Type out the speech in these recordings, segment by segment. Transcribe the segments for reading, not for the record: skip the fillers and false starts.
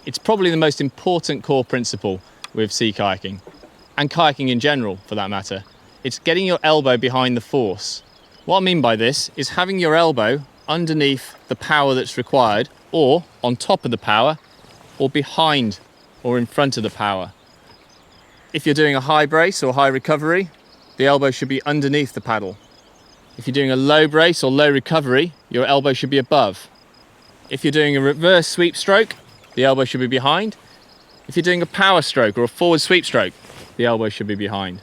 It's probably the most important core principle with sea kayaking, and kayaking in general for that matter. It's getting your elbow behind the force. What I mean by this is having your elbow underneath the power that's required, or on top of the power, or behind or in front of the power. If you're doing a high brace or high recovery, the elbow should be underneath the paddle. If you're doing a low brace or low recovery, your elbow should be above. If you're doing a reverse sweep stroke, the elbow should be behind. If you're doing a power stroke or a forward sweep stroke, the elbow should be behind.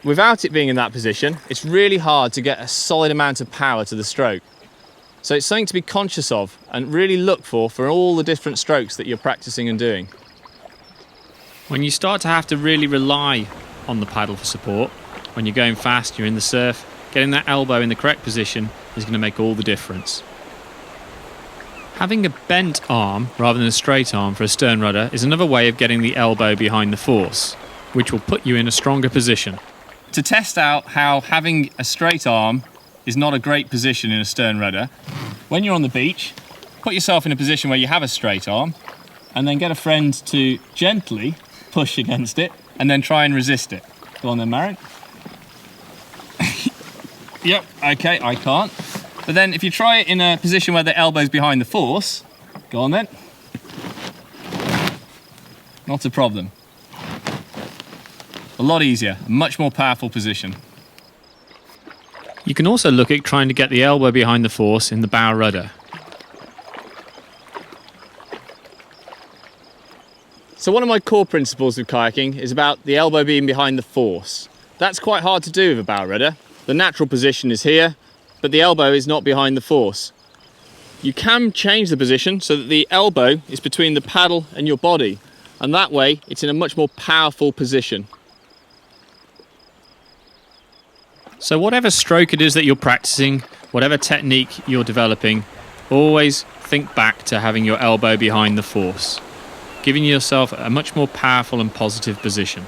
Without it being in that position, it's really hard to get a solid amount of power to the stroke. So it's something to be conscious of and really look for all the different strokes that you're practicing and doing. When you start to have to really rely on the paddle for support, when you're going fast, you're in the surf, getting that elbow in the correct position is going to make all the difference. Having a bent arm rather than a straight arm for a stern rudder is another way of getting the elbow behind the force, which will put you in a stronger position. To test out how having a straight arm is not a great position in a stern rudder, when you're on the beach, put yourself in a position where you have a straight arm and then get a friend to gently push against it and then try and resist it. Go on then, Maren. Yep, okay, I can't. But then if you try it in a position where the elbow's behind the force, go on then. Not a problem. A lot easier, a much more powerful position. You can also look at trying to get the elbow behind the force in the bow rudder. So one of my core principles of kayaking is about the elbow being behind the force. That's quite hard to do with a bow rudder. The natural position is here, but the elbow is not behind the force. You can change the position so that the elbow is between the paddle and your body, and that way it's in a much more powerful position. So whatever stroke it is that you're practicing, whatever technique you're developing, always think back to having your elbow behind the force, giving yourself a much more powerful and positive position.